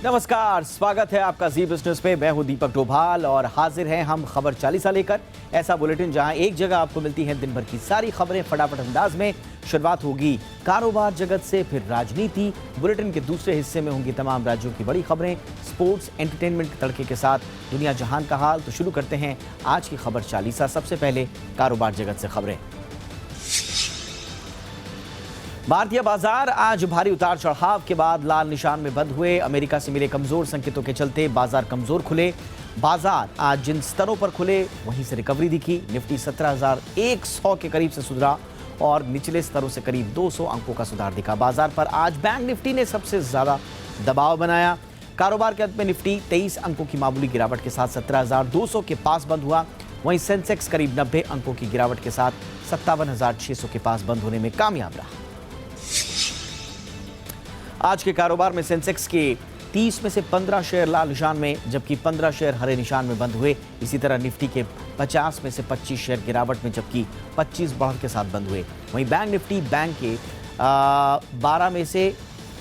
नमस्कार, स्वागत है आपका जी बिजनेस पे। मैं हूं दीपक डोभाल और हाजिर हैं हम खबर 40 लेकर। ऐसा बुलेटिन जहां एक जगह आपको मिलती हैं दिन भर की सारी खबरें फटाफट अंदाज में। शुरुआत होगी कारोबार जगत से, फिर राजनीति। बुलेटिन के दूसरे हिस्से में होंगी तमाम राज्यों की बड़ी खबरें, स्पोर्ट्स, एंटरटेनमेंट के तड़के के साथ दुनिया जहान का हाल। तो शुरू करते हैं आज की खबर 40। सबसे पहले कारोबार जगत से खबरें। भारतीय बाजार आज भारी उतार चढ़ाव के बाद लाल निशान में बंद हुए। अमेरिका से मिले कमजोर संकेतों के चलते बाजार कमजोर खुले। बाजार आज जिन स्तरों पर खुले वहीं से रिकवरी दिखी। निफ्टी 17,100 के करीब से सुधरा और निचले स्तरों से करीब 200 अंकों का सुधार दिखा। बाजार पर आज बैंक निफ्टी ने सबसे ज्यादा दबाव बनाया। कारोबार के अंत में निफ्टी 23 अंकों की मामूली गिरावट के साथ 17,200 के पास बंद हुआ। वहीं सेंसेक्स करीब 90 अंकों की गिरावट के साथ 57,600 के पास बंद होने में कामयाब रहा। आज के कारोबार में सेंसेक्स के 30 में से 15 शेयर लाल निशान में, जबकि 15 शेयर हरे निशान में बंद हुए। इसी तरह निफ्टी के 50 में से 25 शेयर गिरावट में, जबकि 25 बढ़त के साथ बंद हुए। वहीं बैंक निफ्टी बैंक के 12 में से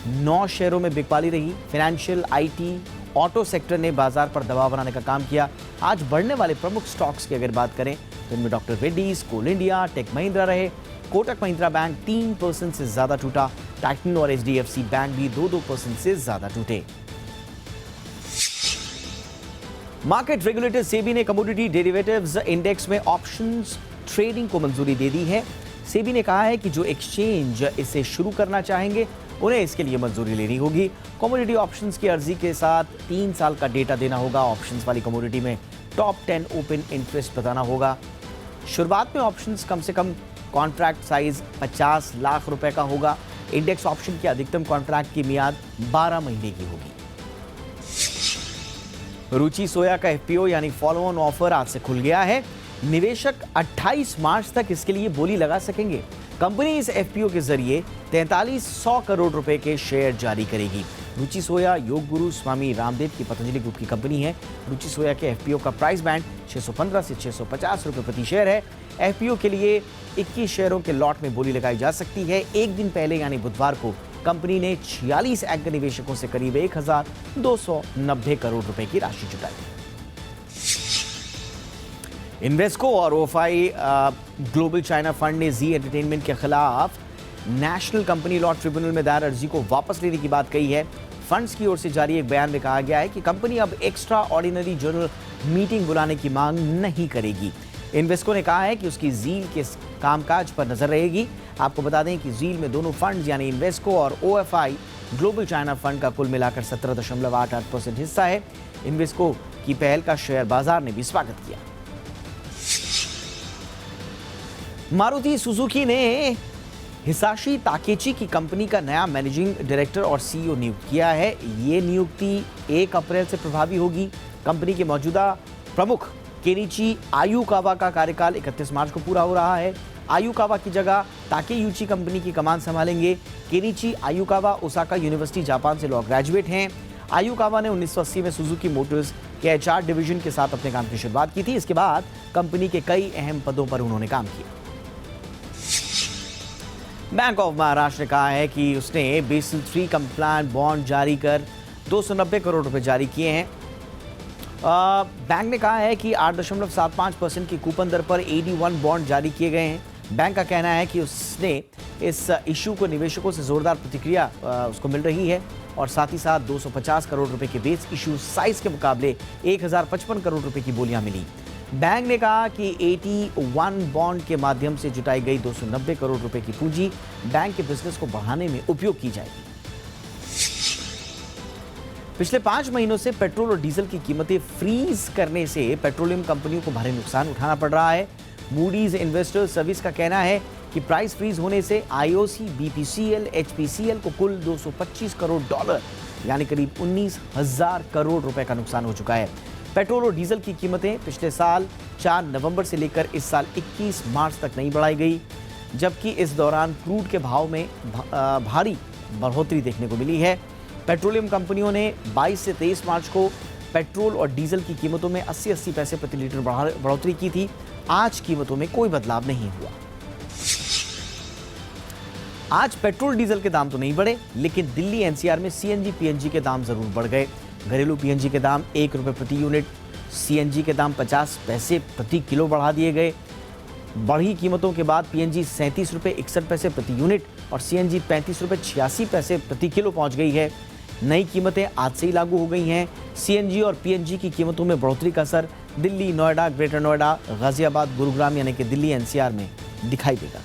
9 शेयरों में बिकवाली रही। फाइनेंशियल, आईटी, ऑटो सेक्टर ने बाजार पर दबाव बनाने का काम किया। आज बढ़ने वाले प्रमुख स्टॉक्स की अगर बात करें तो इनमें डॉक्टर रेड्डीज, कोल इंडिया, टेक महिंद्रा रहे। कोटक महिंद्रा बैंक 3% से ज्यादा टूटा। टाइटन और एचडीएफसी बैंक भी 2% से ज्यादा टूटे। मार्केट रेगुलेटर सेबी ने कमोडिटी डेरिवेटिव्स इंडेक्स में ऑप्शंस ट्रेडिंग को मंजूरी दे दी है। सेबी ने कहा है कि जो एक्सचेंज इसे शुरू करना चाहेंगे उन्हें इसके लिए मंजूरी लेनी होगी। कमोडिटी ऑप्शंस की अर्जी के साथ 3 साल का डेटा देना होगा। ऑप्शंस वाली कमोडिटी में टॉप 10 ओपन इंटरेस्ट बताना होगा। शुरुआत में ऑप्शंस कम से कम कॉन्ट्रैक्ट साइज 50 लाख रुपए का होगा। इंडेक्स ऑप्शन की अधिकतम कॉन्ट्रैक्ट की मियाद 12 महीने की होगी। रुचि सोया का एफपीओ यानी फॉलो ऑन ऑफर आज से खुल गया है। निवेशक 28 मार्च तक इसके लिए बोली लगा सकेंगे। कंपनी इस एफपीओ के जरिए 4300 करोड़ रुपए के शेयर जारी करेगी। रुचि सोया योग गुरु स्वामी रामदेव की पतंजलि ग्रुप की कंपनी है। रुचि सोया के एफपीओ का प्राइस बैंड 615 से 650 रुपए प्रति शेयर है। एफपीओ के लिए 21 शेयरों के लॉट में बोली लगाई जा सकती है। एक दिन पहले यानी बुधवार को कंपनी ने 46 एंकर निवेशकों से करीब 1290 करोड़ रुपए की राशि जुटाई। इन्वेस्को और ओएफआई ग्लोबल चाइना फंड ने जी एंटरटेनमेंट के खिलाफ नेशनल कंपनी लॉ ट्रिब्यूनल में दायर अर्जी को वापस लेने की बात कही है। फंड्स की ओर से जारी एक बयान में कहा गया है कि कंपनी अब एक्स्ट्रा ऑर्डिनरी जनरल मीटिंग बुलाने की मांग नहीं करेगी। इन्वेस्को ने कहा है कि उसकी जील के कामकाज पर नजर रहेगी। आपको बता दें कि जील में दोनों फंड्स यानी इन्वेस्को और ओएफआई ग्लोबल चाइना फंड का कुल मिलाकर 17.88% हिस्सा है। इन्वेस्को की पहल का शेयर बाजार ने भी स्वागत किया। मारुति सुजुकी ने हिसाशी ताकेची की कंपनी का नया मैनेजिंग डायरेक्टर और सीईओ नियुक्त किया है। ये नियुक्ति 1 अप्रैल से प्रभावी होगी। कंपनी के मौजूदा प्रमुख केनिची आयुकावा का कार्यकाल 31 मार्च को पूरा हो रहा है। आयुकावा की जगह ताकेयूची कंपनी की कमान संभालेंगे। Kenichi Ayukawa Osaka university Japan से लॉ ग्रेजुएट हैं। आयुकावा ने 1980 में सुजुकी मोटर्स के एचआर डिवीजन के साथ अपने काम की शुरुआत की थी। इसके बाद कंपनी के कई अहम पदों पर उन्होंने काम किया। बैंक ऑफ महाराष्ट्र ने कहा है कि उसने बेसिल 3 कंप्लायंट बॉन्ड जारी कर 290 करोड़ रुपए जारी किए हैं। बैंक ने कहा है कि 8.75% की कूपन दर पर AD1 बॉन्ड जारी किए गए हैं। बैंक का कहना है कि उसने इस इशू को निवेशकों से जोरदार प्रतिक्रिया उसको मिल रही है और साथ ही साथ 250 करोड़ रुपए के बेस इशू साइज के मुकाबले 1055 करोड़ रुपए की बोलियां मिली। बैंक ने कहा कि AD1 बॉन्ड के माध्यम से जुटाई गई 290 करोड़ रुपए की पूंजी बैंक के बिजनेस को बढ़ाने में उपयोग की जाएगी। पिछले 5 महीनों से पेट्रोल और डीजल की कीमतें फ्रीज करने से पेट्रोलियम कंपनियों को भारी नुकसान उठाना पड़ रहा है। मूडीज इन्वेस्टर सर्विस का कहना है कि प्राइस फ्रीज होने से IOC, BPCL, HPCL को कुल $225 करोड़ यानी करीब 19,000 करोड़ रुपए का नुकसान हो चुका है। पेट्रोल और डीजल की कीमतें पिछले साल 4 नवंबर से लेकर इस साल 21 मार्च तक नहीं बढ़ाई गई, जबकि इस दौरान क्रूड के भाव में भारी बढ़ोतरी देखने को मिली है। पेट्रोलियम कंपनियों ने 22 से 23 मार्च को पेट्रोल और डीजल की कीमतों में 80-80 पैसे प्रति लीटर बढ़ोतरी की थी। आज कीमतों में कोई बदलाव नहीं हुआ। आज पेट्रोल डीजल के दाम तो नहीं बढ़े, लेकिन दिल्ली एनसीआर में सीएनजी पीएनजी के दाम जरूर बढ़ गए। घरेलू पीएनजी के दाम 1 रुपये प्रति यूनिट, सीएनजी के दाम 50 पैसे प्रति किलो बढ़ा दिए गए। बढ़ी कीमतों के बाद पीएनजी 37 रुपये 61 पैसे प्रति यूनिट और सीएनजी 35 रुपये 86 पैसे प्रति किलो पहुंच गई है। नई कीमतें आज से ही लागू हो गई हैं। सीएनजी और पीएनजी की कीमतों में बढ़ोतरी का असर दिल्ली, नोएडा, ग्रेटर नोएडा, गाजियाबाद, गुरुग्राम यानी कि दिल्ली एनसीआर में दिखाई देगा।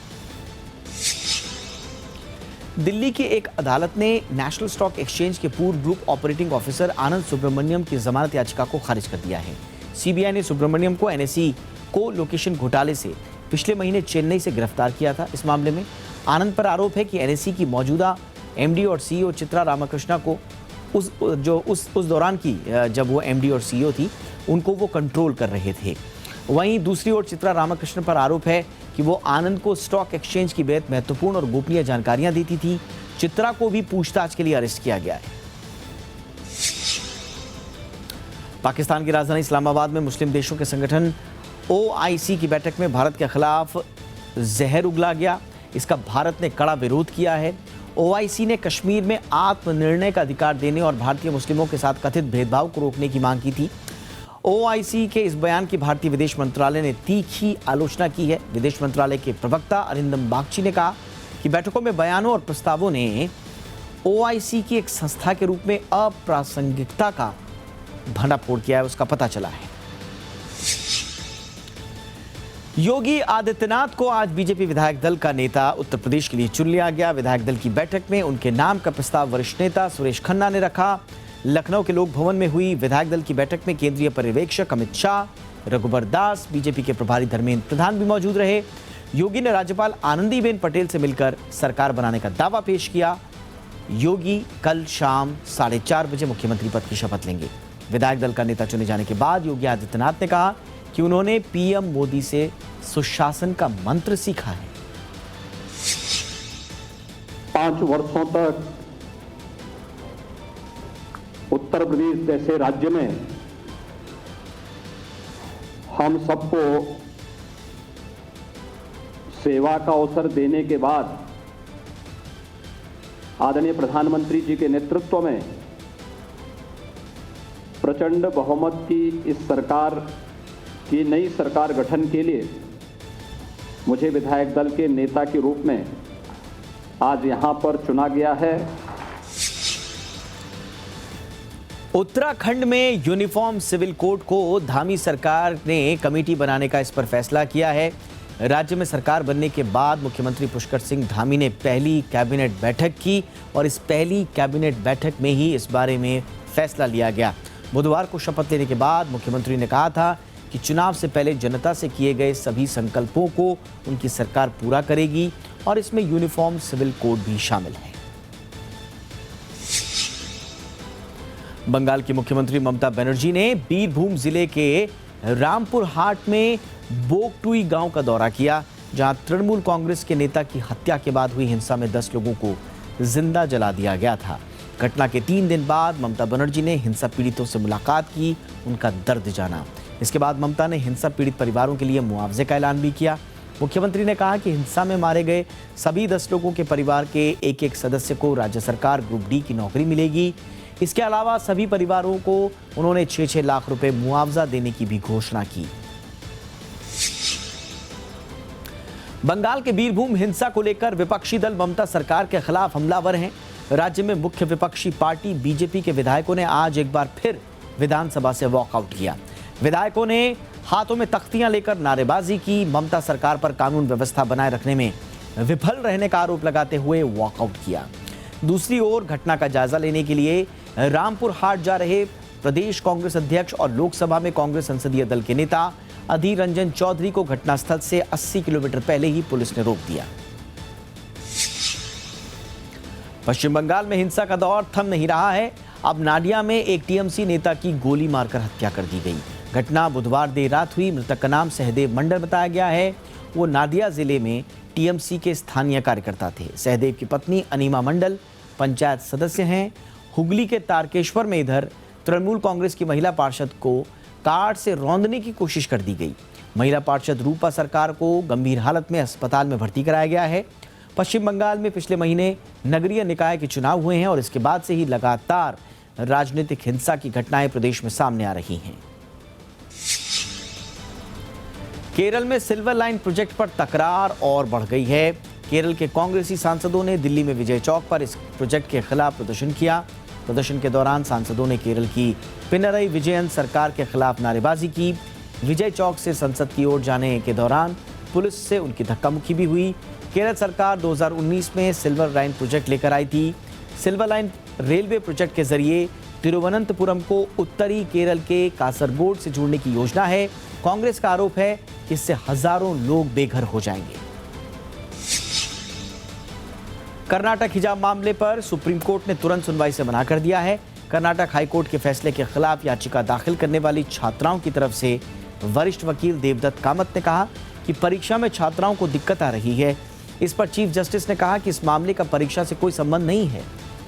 दिल्ली की एक अदालत ने नेशनल स्टॉक एक्सचेंज के पूर्व ग्रुप ऑपरेटिंग ऑफिसर आनंद सुब्रमण्यम की जमानत याचिका को खारिज कर दिया है। सीबीआई ने सुब्रमण्यम को एनएसई को लोकेशन घोटाले से पिछले महीने चेन्नई से गिरफ्तार किया था। इस मामले में आनंद पर आरोप है कि एनएसई की मौजूदा एमडी और सीईओ चित्रा रामाकृष्णा को उस दौरान की जब वो एमडी और सीईओ थी उनको वो कंट्रोल कर रहे थे। वहीं दूसरी ओर चित्रा रामाकृष्णन पर आरोप है कि वो आनंद को स्टॉक एक्सचेंज की बेहद महत्वपूर्ण और गोपनीय जानकारियां देती थी। चित्रा को भी पूछताछ के लिए अरेस्ट किया गया है। पाकिस्तान की राजधानी इस्लामाबाद में मुस्लिम देशों के संगठन ओआईसी की बैठक में भारत के खिलाफ जहर उगला गया। इसका भारत ने कड़ा विरोध किया है। ओआईसी ने कश्मीर में आत्मनिर्णय का अधिकार देने और भारतीय मुस्लिमों के साथ कथित भेदभाव को रोकने की मांग की थी। ओआईसी के इस बयान की भारतीय विदेश मंत्रालय ने तीखी आलोचना की है। विदेश मंत्रालय के प्रवक्ता अरिंदम बागची ने कहा कि बैठकों में बयानों और प्रस्तावों ने ओआईसी की एक संस्था के रूप में अप्रासंगिकता का भंडाफोड़ किया है, उसका पता चला है। योगी आदित्यनाथ को आज बीजेपी विधायक दल का नेता उत्तर प्रदेश के लिए चुन लिया गया। विधायक दल की बैठक में उनके नाम का प्रस्ताव वरिष्ठ नेता सुरेश खन्ना ने रखा। लखनऊ के लोक भवन में हुई विधायक दल की बैठक में केंद्रीय पर्यवेक्षक अमित शाह, रघुबर दास, बीजेपी के प्रभारी धर्मेंद्र प्रधान भी मौजूद रहे। योगी ने राज्यपाल आनंदीबेन पटेल से मिलकर सरकार बनाने का दावा पेश किया। योगी कल शाम 4:30 बजे मुख्यमंत्री पद की शपथ लेंगे। विधायक दल का नेता चुने जाने के बाद योगी आदित्यनाथ ने कहा कि उन्होंने पीएम मोदी से सुशासन का मंत्र सीखा है। 5 वर्षों तक उत्तर प्रदेश जैसे राज्य में हम सबको सेवा का अवसर देने के बाद आदरणीय प्रधानमंत्री जी के नेतृत्व में प्रचंड बहुमत की इस सरकार की नई सरकार गठन के लिए मुझे विधायक दल के नेता के रूप में आज यहां पर चुना गया है। उत्तराखंड में यूनिफॉर्म सिविल कोड को धामी सरकार ने कमेटी बनाने का इस पर फैसला किया है। राज्य में सरकार बनने के बाद मुख्यमंत्री पुष्कर सिंह धामी ने पहली कैबिनेट बैठक की और इस पहली कैबिनेट बैठक में ही इस बारे में फैसला लिया गया। बुधवार को शपथ लेने के बाद मुख्यमंत्री ने कहा था कि चुनाव से पहले जनता से किए गए सभी संकल्पों को उनकी सरकार पूरा करेगी और इसमें यूनिफॉर्म सिविल कोड भी शामिल है। बंगाल की मुख्यमंत्री ममता बनर्जी ने बीरभूम जिले के रामपुर हाट में बोगटुई गांव का दौरा किया, जहां तृणमूल कांग्रेस के नेता की हत्या के बाद हुई हिंसा में 10 लोगों को जिंदा जला दिया गया था। घटना के 3 दिन बाद ममता बनर्जी ने हिंसा पीड़ितों से मुलाकात की, उनका दर्द जाना। इसके बाद ममता ने हिंसा पीड़ित परिवारों के लिए मुआवजे का ऐलान भी किया। मुख्यमंत्री ने कहा कि हिंसा में मारे गए सभी 10 लोगों के परिवार के एक सदस्य को राज्य सरकार ग्रुप डी की नौकरी मिलेगी। इसके अलावा सभी परिवारों को उन्होंने 6-6 लाख रुपए मुआवजा देने की भी घोषणा की। बंगाल के बीरभूम हिंसा को लेकर विपक्षी दल ममता सरकार के खिलाफ हमलावर हैं। राज्य में मुख्य विपक्षी पार्टी बीजेपी के विधायकों ने आज एक बार फिर विधानसभा से वॉकआउट किया। विधायकों ने हाथों में तख्तियां लेकर नारेबाजी की, ममता सरकार पर कानून व्यवस्था बनाए रखने में विफल रहने का आरोप लगाते हुए वॉकआउट किया। दूसरी ओर घटना का जायजा लेने के लिए रामपुर हाट जा रहे प्रदेश कांग्रेस अध्यक्ष और लोकसभा में कांग्रेस संसदीय दल के नेता अधीर रंजन चौधरी को घटनास्थल से 80 किलोमीटर पहले ही पुलिस ने रोक दिया। पश्चिम बंगाल में हिंसा का दौर थम नहीं रहा है। अब नाडिया में एक टीएमसी नेता की गोली मारकर हत्या कर दी गई। घटना बुधवार देर रात हुई। मृतक का नाम सहदेव मंडल बताया गया है। वो नादिया जिले में टीएमसी के स्थानीय कार्यकर्ता थे। सहदेव की पत्नी अनीमा मंडल पंचायत सदस्य हैं। हुगली के तारकेश्वर में इधर तृणमूल कांग्रेस की महिला पार्षद को कार से रौंदने की कोशिश कर दी गई। महिला पार्षद रूपा सरकार को गंभीर हालत में अस्पताल में भर्ती कराया गया है। पश्चिम बंगाल में पिछले महीने नगरीय निकाय के चुनाव हुए हैं और इसके बाद से ही लगातार राजनीतिक हिंसा की घटनाएं प्रदेश में सामने आ रही हैं। केरल में सिल्वर लाइन प्रोजेक्ट पर तकरार और बढ़ गई है। केरल के कांग्रेसी सांसदों ने दिल्ली में विजय चौक पर इस प्रोजेक्ट के खिलाफ प्रदर्शन किया। प्रदर्शन के दौरान सांसदों ने केरल की पिनरई विजयन सरकार के खिलाफ नारेबाजी की। विजय चौक से संसद की ओर जाने के दौरान पुलिस से उनकी धक्का मुक्की भी हुई। केरल सरकार 2019 में सिल्वर लाइन प्रोजेक्ट लेकर आई थी। सिल्वर लाइन रेलवे प्रोजेक्ट के जरिए तिरुवनंतपुरम को उत्तरी केरल के कासरगोड से जोड़ने की योजना है। कांग्रेस का आरोप है कि इससे हजारों लोग बेघर हो जाएंगे। कर्नाटक हिजाब मामले पर सुप्रीम कोर्ट ने तुरंत सुनवाई से मना कर दिया है। कर्नाटक हाईकोर्ट के फैसले के खिलाफ याचिका दाखिल करने वाली छात्राओं की तरफ से वरिष्ठ वकील देवदत्त कामत ने कहा कि परीक्षा में छात्राओं को दिक्कत आ रही है। इस पर चीफ जस्टिस ने कहा कि इस मामले का परीक्षा से कोई संबंध नहीं है।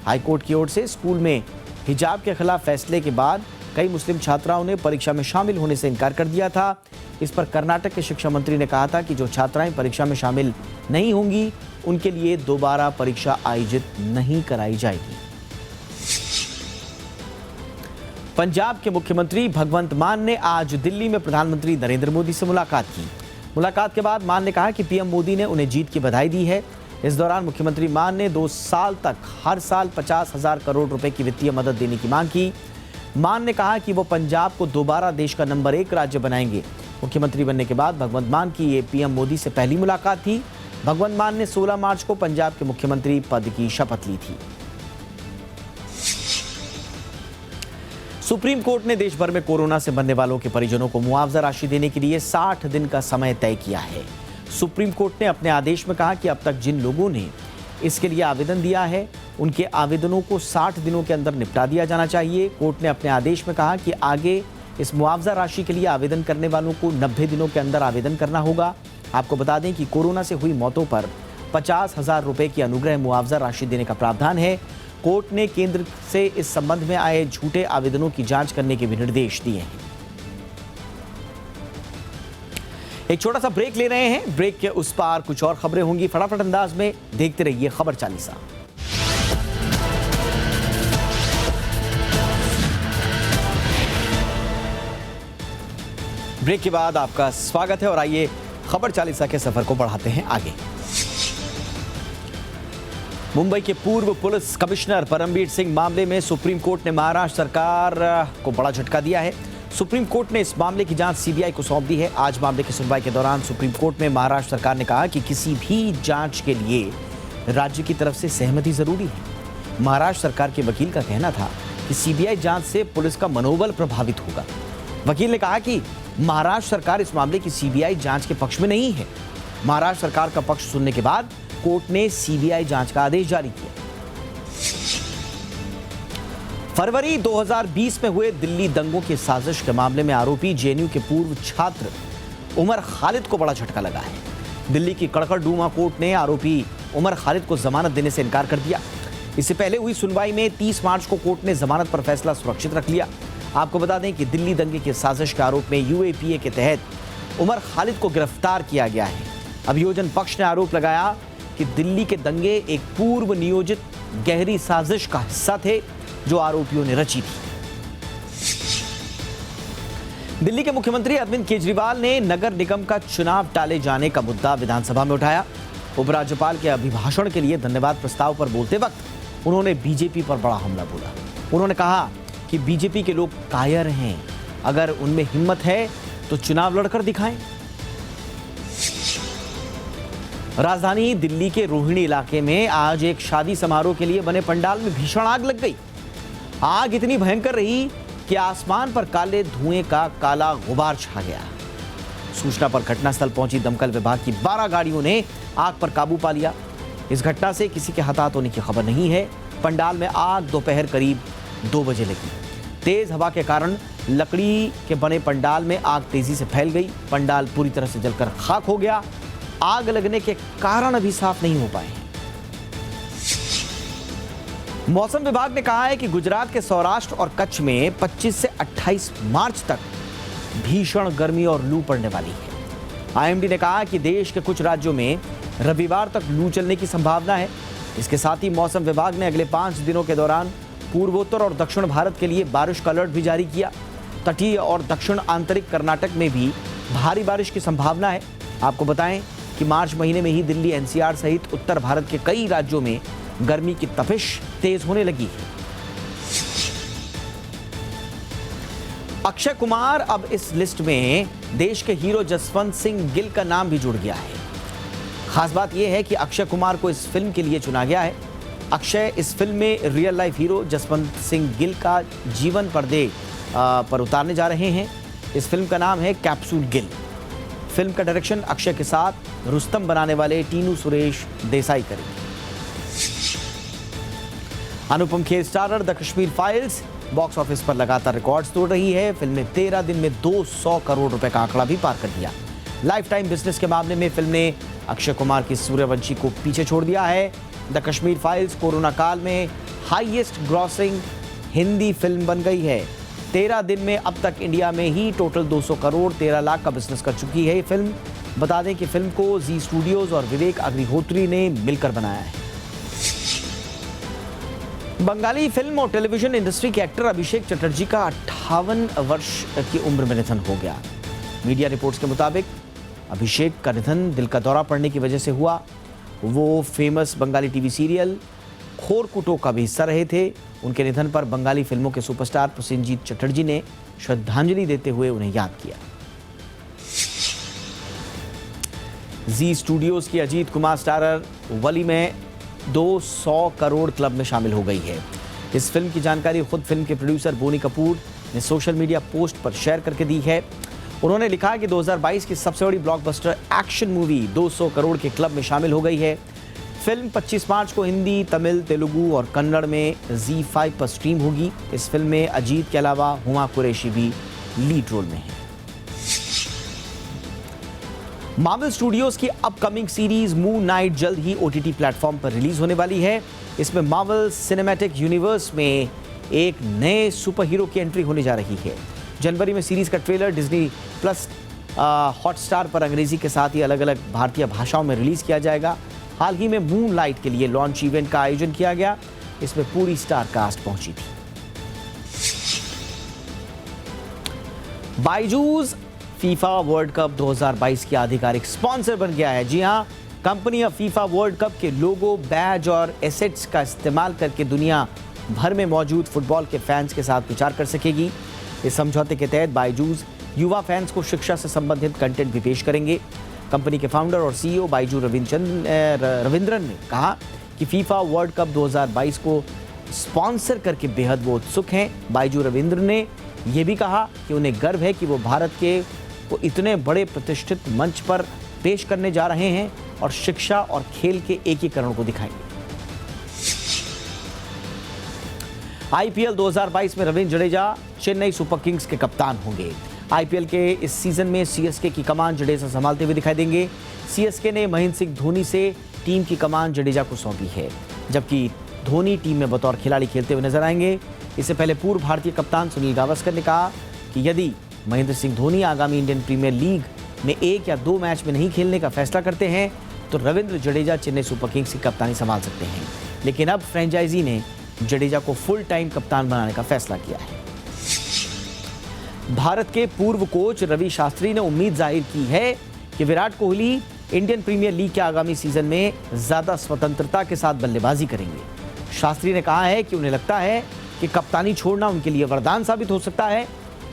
हाईकोर्ट की ओर से स्कूल में हिजाब के खिलाफ फैसले के बाद कई मुस्लिम छात्राओं ने परीक्षा में शामिल होने से इनकार कर दिया था। इस पर कर्नाटक के शिक्षा मंत्री ने कहा था कि जो छात्राएं परीक्षा में शामिल नहीं होंगी उनके लिए दोबारा परीक्षा आयोजित नहीं कराई जाएगी। पंजाब के मुख्यमंत्री भगवंत मान ने आज दिल्ली में प्रधानमंत्री नरेंद्र मोदी से मुलाकात की। मुलाकात के बाद मान ने कहा कि पीएम मोदी ने उन्हें जीत की बधाई दी है। इस दौरान मुख्यमंत्री मान ने 2 साल तक हर साल 50,000 करोड़ रुपए की वित्तीय मदद देने की मांग की। मान ने कहा कि वो पंजाब को दोबारा देश का नंबर 1 राज्य बनाएंगे। मुख्यमंत्री बनने के बाद भगवंत मान की ये पीएम मोदी से पहली मुलाकात थी। भगवंत मान ने 16 मार्च को पंजाब के मुख्यमंत्री पद की शपथ ली थी। सुप्रीम कोर्ट ने देश भर में कोरोना से मरने वालों के परिजनों को मुआवजा राशि देने के लिए 60 दिन का समय तय किया है। सुप्रीम कोर्ट ने अपने आदेश में कहा कि अब तक जिन लोगों ने इसके लिए आवेदन दिया है उनके आवेदनों को 60 दिनों के अंदर निपटा दिया जाना चाहिए। कोर्ट ने अपने आदेश में कहा कि आगे इस मुआवजा राशि के लिए आवेदन करने वालों को 90 दिनों के अंदर आवेदन करना होगा। आपको बता दें कि कोरोना से हुई मौतों पर 50,000 रुपए की अनुग्रह मुआवजा राशि देने का प्रावधान है। कोर्ट ने केंद्र से इस संबंध में आए झूठे आवेदनों की जांच करने के भी निर्देश दिए हैं। एक छोटा सा ब्रेक ले रहे हैं। ब्रेक के उस पार कुछ और खबरें होंगी। फटाफट अंदाज में देखते रहिए खबर चालीसा। ब्रेक के बाद आपका स्वागत है और आइए खबर चालीसा के सफर को बढ़ाते हैं आगे। मुंबई के पूर्व पुलिस कमिश्नर परमबीर सिंह मामले में सुप्रीम कोर्ट ने महाराष्ट्र सरकार को बड़ा झटका दिया है। सुप्रीम कोर्ट ने इस मामले की जांच सीबीआई को सौंप दी है। आज मामले की सुनवाई के दौरान सुप्रीम कोर्ट में महाराष्ट्र सरकार ने कहा कि किसी भी जांच के लिए राज्य की तरफ से सहमति जरूरी है। महाराष्ट्र सरकार के वकील का कहना था कि सीबीआई जांच से पुलिस का मनोबल प्रभावित होगा। वकील ने कहा कि महाराष्ट्र सरकार इस मामले की सीबीआई जांच के पक्ष में नहीं है। महाराष्ट्र सरकार का पक्ष सुनने के बाद कोर्ट ने सीबीआई जांच का आदेश जारी किया। फरवरी 2020 में हुए दिल्ली दंगों की साजिश के मामले में आरोपी जेएनयू के पूर्व छात्र उमर खालिद को बड़ा झटका लगा है। दिल्ली की कड़कड़डूमा कोर्ट ने आरोपी उमर खालिद को जमानत देने से इनकार कर दिया। इससे पहले हुई सुनवाई में 30 मार्च को कोर्ट ने जमानत पर फैसला सुरक्षित रख लिया। आपको बता दें कि दिल्ली दंगे की साजिश के आरोप में यूएपीए के तहत उमर खालिद को गिरफ्तार किया गया है। अभियोजन पक्ष ने आरोप लगाया कि दिल्ली के दंगे एक पूर्व नियोजित गहरी साजिश का हिस्सा थे जो आरोपियों ने रची थी। दिल्ली के मुख्यमंत्री अरविंद केजरीवाल ने नगर निगम का चुनाव टाले जाने का मुद्दा विधानसभा में उठाया। उपराज्यपाल के अभिभाषण के लिए धन्यवाद प्रस्ताव पर बोलते वक्त उन्होंने बीजेपी पर बड़ा हमला बोला। उन्होंने कहा कि बीजेपी के लोग कायर हैं, अगर उनमें हिम्मत है तो चुनाव लड़कर दिखाएं। राजधानी दिल्ली के रोहिणी इलाके में आज एक शादी समारोह के लिए बने पंडाल में भीषण आग लग गई। आग इतनी भयंकर रही कि आसमान पर काले धुएं का काला गुबार छा गया। सूचना पर घटनास्थल पहुंची दमकल विभाग की 12 गाड़ियों ने आग पर काबू पा लिया। इस घटना से किसी के हताहत होने की खबर नहीं है। पंडाल में आग दोपहर करीब 2 बजे लगी। तेज हवा के कारण लकड़ी के बने पंडाल में आग तेजी से फैल गई। पंडाल पूरी तरह से जलकर खाक हो गया। आग लगने के कारण अभी साफ नहीं हो पाए हैं। मौसम विभाग ने कहा है कि गुजरात के सौराष्ट्र और कच्छ में 25 से 28 मार्च तक भीषण गर्मी और लू पड़ने वाली है। आईएमडी ने कहा कि देश के कुछ राज्यों में रविवार तक लू चलने की संभावना है। इसके साथ ही मौसम विभाग ने अगले 5 दिनों के दौरान पूर्वोत्तर और दक्षिण भारत के लिए बारिश का अलर्ट भी जारी किया। तटीय और दक्षिण आंतरिक कर्नाटक में भी भारी बारिश की संभावना है। आपको बताएं कि मार्च महीने में ही दिल्ली, एनसीआर सहित उत्तर भारत के कई राज्यों में गर्मी की तपिश तेज होने लगी है। अक्षय कुमार अब इस लिस्ट में देश के हीरो जसवंत सिंह गिल का नाम भी जुड़ गया है। खास बात यह है कि अक्षय कुमार को इस फिल्म के लिए चुना गया है। अक्षय इस फिल्म में real life hero Jaswant Singh Gill का जीवन पर्दे पर उतारने जा रहे हैं। इस फिल्म का नाम है कैप्सूल गिल। फिल्म का डायरेक्शन अक्षय के साथ रुस्तम बनाने वाले टीनू सुरेश देसाई करेंगे। Anupam Kher starrer the Kashmir files box office पर लगातार रिकॉर्ड्स तोड़ रही है। फिल्म ने 13 दिन में 200 करोड़ रुपए का आंकड़ा भी पार कर दिया। लाइफ टाइम बिजनेस के मामले में फिल्म ने अक्षय कुमार की सूर्यवंशी को पीछे छोड़ दिया है। द कश्मीर फाइल्स कोरोना काल में हाईएस्ट ग्रॉसिंग हिंदी फिल्म बन गई है। 13 दिन में अब तक इंडिया में ही टोटल 200 करोड़ 13 लाख का बिजनेस कर चुकी है ये फिल्म। बता दें कि फिल्म को जी स्टूडियोज और विवेक अग्निहोत्री ने मिलकर बनाया है। बंगाली फिल्म और टेलीविजन इंडस्ट्री के एक्टर अभिषेक चटर्जी का 58 वर्ष की उम्र में निधन हो गया। मीडिया रिपोर्ट्स के मुताबिक अभिषेक का निधन दिल का दौरा पड़ने की वजह से हुआ। वो फेमस बंगाली टीवी सीरियल खोरकुटो का भी हिस्सा रहे थे। उनके निधन पर बंगाली फिल्मों के सुपरस्टार प्रसेनजीत चटर्जी ने श्रद्धांजलि देते हुए उन्हें याद किया। जी स्टूडियोज की अजीत कुमार स्टारर वली में 200 करोड़ क्लब में शामिल हो गई है। इस फिल्म की जानकारी खुद फिल्म के प्रोड्यूसर बोनी कपूर ने सोशल मीडिया पोस्ट पर शेयर करके दी है। उन्होंने लिखा कि 2022 की सबसे बड़ी ब्लॉकबस्टर एक्शन मूवी 200 करोड़ के क्लब में शामिल हो गई है। फिल्म 25 मार्च को हिंदी, तमिल, तेलुगु और कन्नड़ में ZEE5 पर स्ट्रीम होगी। इस फिल्म में अजीत के अलावा हुमा कुरैशी भी लीड रोल में है। मार्वल स्टूडियोज की अपकमिंग सीरीज मून नाइट जल्द ही OTT प्लेटफॉर्म पर रिलीज होने वाली है। इसमें मार्वल सिनेमैटिक यूनिवर्स में एक नए सुपर हीरो की एंट्री होने जा रही है। जनवरी में सीरीज का ट्रेलर डिज्नी प्लस हॉटस्टार पर अंग्रेजी के साथ ही अलग अलग भारतीय भाषाओं में रिलीज किया जाएगा। हाल ही में मून लाइट के लिए लॉन्च इवेंट का आयोजन किया गया। इसमें पूरी स्टार कास्ट पहुंची थी। बायजूस फीफा वर्ल्ड कप 2022 की आधिकारिक स्पॉन्सर बन गया है। जी हां, कंपनी अब फीफा वर्ल्ड कप के लोगो, बैज और एसेट्स का इस्तेमाल करके दुनिया भर में मौजूद फुटबॉल के फैंस के साथ प्रचार कर सकेगी। इस समझौते के तहत बायजूस युवा फैंस को शिक्षा से संबंधित कंटेंट भी पेश करेंगे। कंपनी के फाउंडर और CEO बायजू रविंद्रन ने कहा कि फीफा वर्ल्ड कप 2022 को स्पॉन्सर करके बेहद वो उत्सुक हैं। बायजू रविंद्र ने यह भी कहा कि उन्हें गर्व है कि वो भारत के को इतने बड़े प्रतिष्ठित मंच पर पेश करने जा रहे हैं और शिक्षा और खेल के एकीकरण को दिखाएंगे। IPL 2022 में रविंद्र जडेजा चेन्नई सुपर किंग्स के कप्तान होंगे। IPL के इस सीजन में CSK की कमान जडेजा संभालते हुए दिखाई देंगे। CSK ने महेंद्र सिंह धोनी से टीम की कमान जडेजा को सौंपी है, जबकि धोनी टीम में बतौर खिलाड़ी खेलते हुए नजर आएंगे। इससे पहले पूर्व भारतीय कप्तान सुनील गावस्कर ने कहा कि यदि महेंद्र सिंह धोनी आगामी इंडियन प्रीमियर लीग में 1 या 2 मैच में नहीं खेलने का फैसला करते हैं तो रविंद्र जडेजा चेन्नई सुपर किंग्स की कप्तानी संभाल सकते हैं। लेकिन अब फ्रेंचाइजी ने जडेजा को फुल टाइम कप्तान बनाने का फैसला किया है। भारत के पूर्व कोच रवि शास्त्री ने उम्मीद जाहिर की है कि Virat Kohli Indian Premier League के आगामी सीजन में ज्यादा स्वतंत्रता के साथ बल्लेबाजी करेंगे। शास्त्री ने कहा है कि उन्हें लगता है कि कप्तानी छोड़ना उनके लिए वरदान साबित हो सकता है।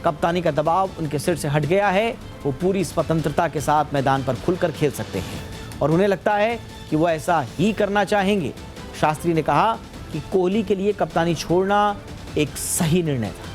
कप्तानी का दबाव उनके सिर से हट गया है। वो पूरी स्वतंत्रता के साथ मैदान पर खुलकर खेल सकते हैं और उन्हें लगता है कि वो ऐसा ही करना चाहेंगे। शास्त्री ने कहा कि कोहली के लिए कप्तानी छोड़ना एक सही निर्णय था।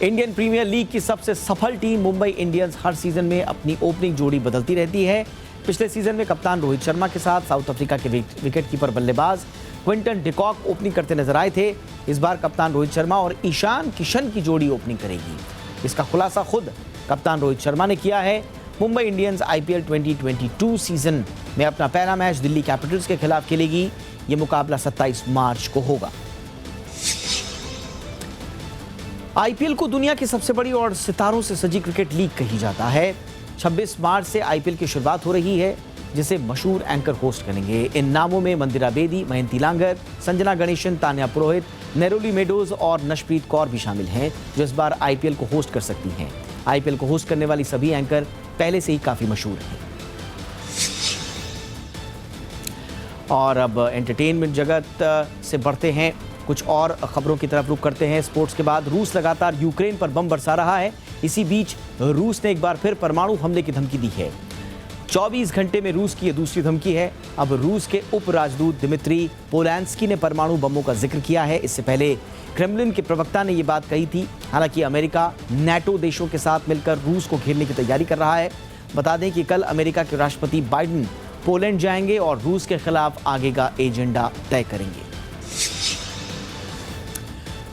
इंडियन प्रीमियर लीग की सबसे सफल टीम मुंबई इंडियंस हर सीजन में अपनी ओपनिंग जोड़ी बदलती रहती है। पिछले सीजन में कप्तान रोहित शर्मा के साथ साउथ अफ्रीका के विकेटकीपर बल्लेबाज क्विंटन डिकॉक ओपनिंग करते नजर आए थे। इस बार कप्तान रोहित शर्मा और ईशान किशन की जोड़ी ओपनिंग करेगी। इसका खुलासा खुद कप्तान रोहित शर्मा ने किया है। मुंबई इंडियंस IPL 2022 सीजन में अपना पहला मैच दिल्ली कैपिटल्स के खिलाफ खेलेगी। यह मुकाबला 27 मार्च को होगा। IPL को दुनिया की सबसे बड़ी और सितारों से सजी क्रिकेट लीग कही जाता है। 26 मार्च से आईपीएल की शुरुआत हो रही है, जिसे मशहूर एंकर होस्ट करेंगे। इन नामों में मंदिरा बेदी, मयंती लांगर, संजना गणेशन, तान्या पुरोहित, नेरोली मेडोज और नशप्रीत कौर भी शामिल हैं, जो इस बार आईपीएल को होस्ट कर सकती हैं। आईपीएल को होस्ट करने वाली सभी एंकर पहले से ही काफी मशहूर हैं। और अब एंटरटेनमेंट जगत से बढ़ते हैं, कुछ और खबरों की तरफ रुख करते हैं। स्पोर्ट्स के बाद रूस लगातार यूक्रेन पर बम बरसा रहा है। इसी बीच रूस ने एक बार फिर परमाणु हमले की धमकी दी है। 24 घंटे में रूस की यह दूसरी धमकी है। अब रूस के उप राजदूत दिमित्री पोलांस्की ने परमाणु बमों का जिक्र किया है। इससे पहले क्रेमलिन के प्रवक्ता ने यह बात कही थी। हालांकि अमेरिका नाटो देशों के साथ मिलकर रूस को घेरने की तैयारी कर रहा है। बता दें कि कल अमेरिका के राष्ट्रपति बाइडेन पोलैंड जाएंगे और रूस के खिलाफ आगे का एजेंडा तय करेंगे।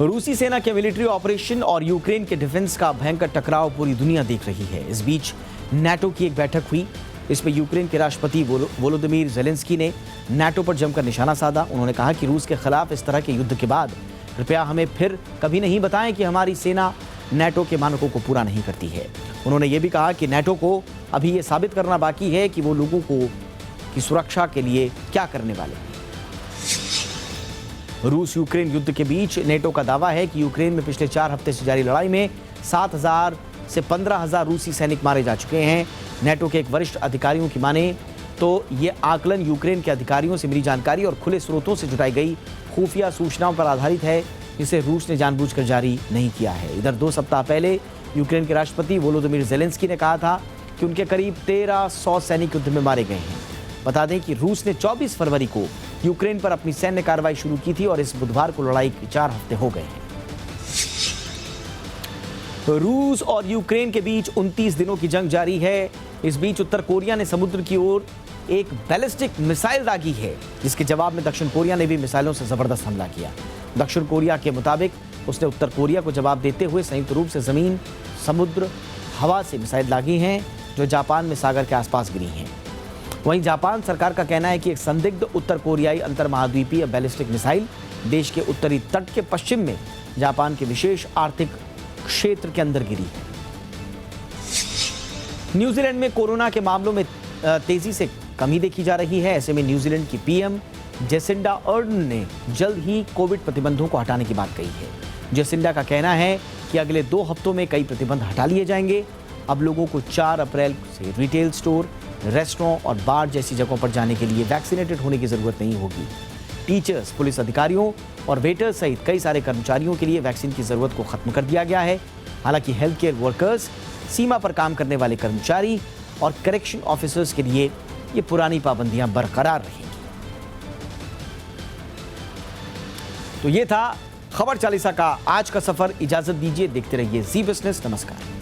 रूसी सेना के मिलिट्री ऑपरेशन और यूक्रेन के डिफेंस का भयंकर टकराव पूरी दुनिया देख रही है। इस बीच नाटो की एक बैठक हुई। इसमें यूक्रेन के राष्ट्रपति वोलोदिमीर ज़ेलेंस्की ने नाटो पर जमकर निशाना साधा। उन्होंने कहा कि रूस के खिलाफ इस तरह के युद्ध के बाद कृपया हमें फिर कभी नहीं बताएं कि हमारी सेना नाटो के मानकों को पूरा नहीं करती है। उन्होंने ये भी कहा कि नाटो को अभी ये साबित करना बाकी है कि वो लोगों को की सुरक्षा के लिए क्या करने वाले हैं। रूस यूक्रेन युद्ध के बीच नाटो का दावा है कि यूक्रेन में पिछले 4 हफ्ते से जारी लड़ाई में 7,000 से 15,000 रूसी सैनिक मारे जा चुके हैं। नाटो के एक वरिष्ठ अधिकारियों की माने तो ये आकलन यूक्रेन के अधिकारियों से मिली जानकारी और खुले स्रोतों से जुटाई गई खुफिया सूचनाओं पर आधारित है, जिसे रूस ने जानबूझकर जारी नहीं किया है। इधर 2 सप्ताह पहले यूक्रेन के राष्ट्रपति वोलोदिमीर ज़ेलेंस्की ने कहा था कि उनके करीब 1300 सैनिक युद्ध में मारे गए हैं। बता दें कि रूस ने 24 फरवरी को यूक्रेन पर अपनी सैन्य कार्रवाई शुरू की थी और इस बुधवार को लड़ाई के 4 हफ्ते हो गए हैं। रूस और यूक्रेन के बीच 29 दिनों की जंग जारी है। इस बीच उत्तर कोरिया ने समुद्र की ओर एक बैलिस्टिक मिसाइल दागी है, जिसके जवाब में दक्षिण कोरिया ने भी मिसाइलों से जबरदस्त हमला किया। दक्षिण कोरिया के मुताबिक उसने उत्तर कोरिया को जवाब देते हुए संयुक्त रूप से जमीन, समुद्र, हवा से मिसाइल दागी हैं, जो जापान में सागर के आसपास गिरी हैं। वहीं जापान सरकार का कहना है कि एक संदिग्ध उत्तर कोरियाई अंतर्महाद्वीपीय बैलिस्टिक मिसाइल देश के उत्तरी तट के पश्चिम में जापान के विशेष आर्थिक क्षेत्र के अंदर गिरी है। न्यूजीलैंड में कोरोना के मामलों में तेजी से कमी देखी जा रही है। ऐसे में न्यूजीलैंड की पीएम जेसिंडा अर्डर्न ने जल्द ही कोविड प्रतिबंधों को हटाने की बात कही है। जेसिंडा का कहना है कि अगले 2 हफ्तों में कई प्रतिबंध हटा लिए जाएंगे। अब लोगों को 4 अप्रैल से रिटेल स्टोर, रेस्टोरेंट और बार जैसी जगहों पर जाने के लिए वैक्सीनेटेड होने की जरूरत नहीं होगी। टीचर्स, पुलिस अधिकारियों और वेटर्स सहित कई सारे कर्मचारियों के लिए वैक्सीन की जरूरत को खत्म कर दिया गया है। हालांकि हेल्थ केयर वर्कर्स, सीमा पर काम करने वाले कर्मचारी और करेक्शन ऑफिसर्स के लिए ये पुरानी पाबंदियां बरकरार रहेंगी। तो ये था खबर चालीसा का आज का सफर। इजाजत दीजिए, देखते रहिए जी बिजनेस। नमस्कार।